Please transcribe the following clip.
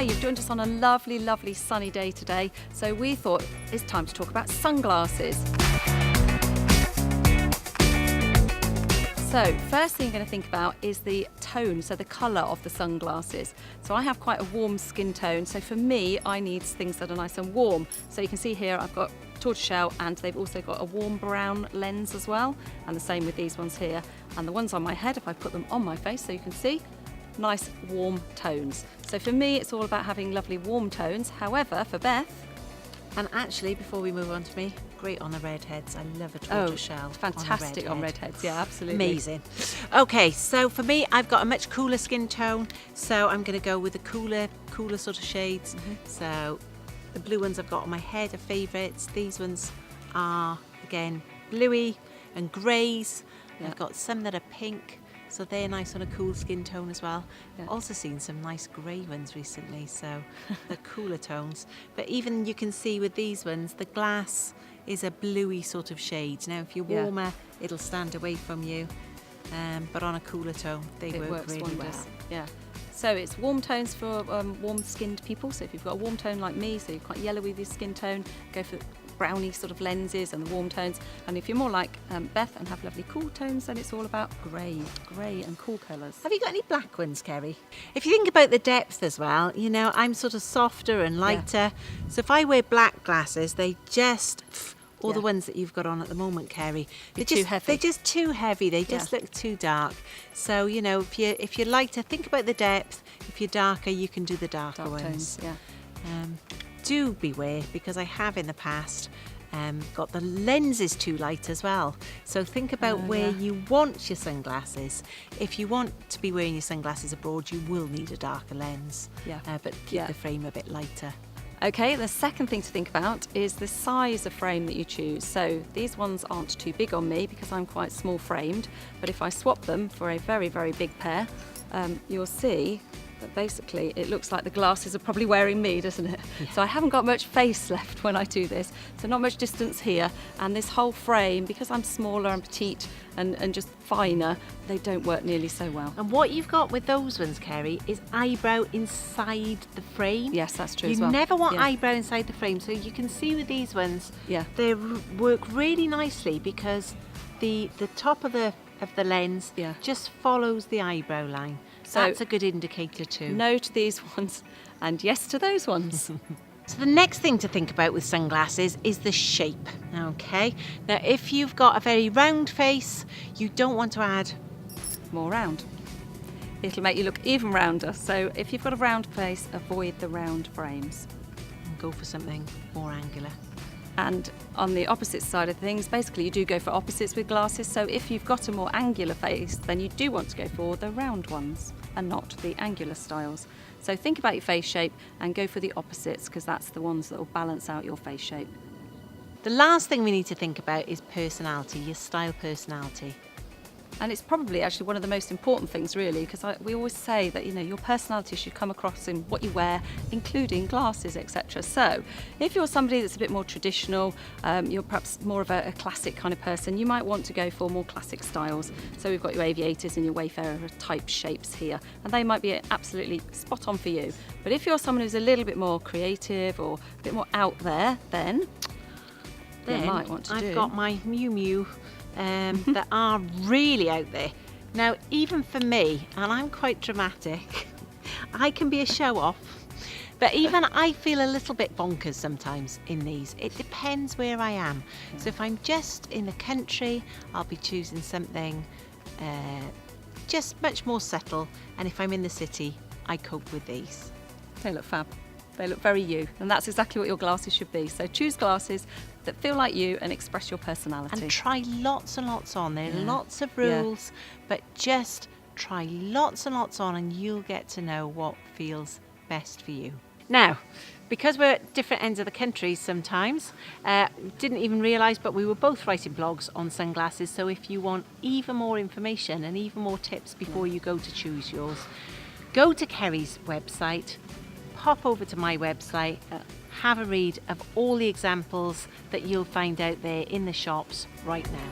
you've joined us on a lovely, lovely sunny day today. So we thought it's time to talk about sunglasses. So first thing you're going to think about is the tone, so the colour of the sunglasses. So I have quite a warm skin tone, so for me I need things that are nice and warm. So you can see here I've got tortoiseshell, and they've also got a warm brown lens as well, and the same with these ones here. And the ones on my head, if I put them on my face so you can see, nice warm tones. So for me it's all about having lovely warm tones. However, for Beth, and actually, before we move on to me, great on the redheads. I love a tortoiseshell. Fantastic on redheads, yeah, absolutely. Amazing. Okay, so for me, I've got a much cooler skin tone, so I'm going to go with the cooler sort of shades. So the blue ones I've got on my head are favourites. These ones are, again, bluey and greys. Yeah. I've got some that are pink, so they're nice on a cool skin tone as well. Yeah. Also seen some nice grey ones recently, so the cooler tones. But even you can see with these ones, the glass is a bluey sort of shade. Now, if you're warmer, it'll stand away from you, but on a cooler tone, they work really wonders. well. Yeah. So it's warm tones for warm-skinned people. So if you've got a warm tone like me, so you're quite yellow with your skin tone, go for browny sort of lenses and the warm tones. And if you're more like Beth and have lovely cool tones, then it's all about grey and cool colours. Have you got any black ones, Kerry? If you think about the depth as well, you know, I'm sort of softer and lighter. Yeah. So if I wear black glasses, they just... All the ones that you've got on at the moment, Kerry, they're too heavy. They're just too heavy. They just look too dark. So, you know, if you're lighter, think about the depth. If you're darker, you can do the darker ones. Tones, yeah. Do beware, because I have in the past got the lenses too light as well. So think about where you want your sunglasses. If you want to be wearing your sunglasses abroad, you will need a darker lens. Yeah. But keep the frame a bit lighter. Okay, the second thing to think about is the size of frame that you choose. So these ones aren't too big on me because I'm quite small framed, but if I swap them for a very, very big pair, you'll see that basically it looks like the glasses are probably wearing me, doesn't it? Yeah. So I haven't got much face left when I do this, so not much distance here, and this whole frame, because I'm smaller and petite and just finer, they don't work nearly so well. And what you've got with those ones, Kerry, is eyebrow inside the frame. Yes, that's true you as well. You never want eyebrow inside the frame, so you can see with these ones, they work really nicely because the top of the lens just follows the eyebrow line. So that's a good indicator too. No to these ones and yes to those ones. So the next thing to think about with sunglasses is the shape, okay? Now, if you've got a very round face, you don't want to add more round. It'll make you look even rounder. So if you've got a round face, avoid the round frames. And go for something more angular. And on the opposite side of things, basically you do go for opposites with glasses. So if you've got a more angular face, then you do want to go for the round ones and not the angular styles. So think about your face shape and go for the opposites, because that's the ones that will balance out your face shape. The last thing we need to think about is personality, your style personality. And it's probably actually one of the most important things, really, because we always say that, you know, your personality should come across in what you wear, including glasses, etc. So if you're somebody that's a bit more traditional, you're perhaps more of a classic kind of person, you might want to go for more classic styles. So we've got your aviators and your wayfarer type shapes here, and they might be absolutely spot on for you. But if you're someone who's a little bit more creative or a bit more out there, then you might want to I've got my Miu Miu that are really out there. Now, even for me, and I'm quite dramatic, I can be a show-off, but even I feel a little bit bonkers sometimes in these. It depends where I am. So if I'm just in the country, I'll be choosing something just much more subtle, and if I'm in the city, I cope with these. They look fab. They look very you, and that's exactly what your glasses should be. So choose glasses that feel like you and express your personality. And try lots and lots on. There are lots of rules, but just try lots and lots on and you'll get to know what feels best for you. Now, because we're at different ends of the country sometimes, didn't even realise, but we were both writing blogs on sunglasses. So if you want even more information and even more tips before you go to choose yours, go to Kerry's website, pop over to my website, have a read of all the examples that you'll find out there in the shops right now.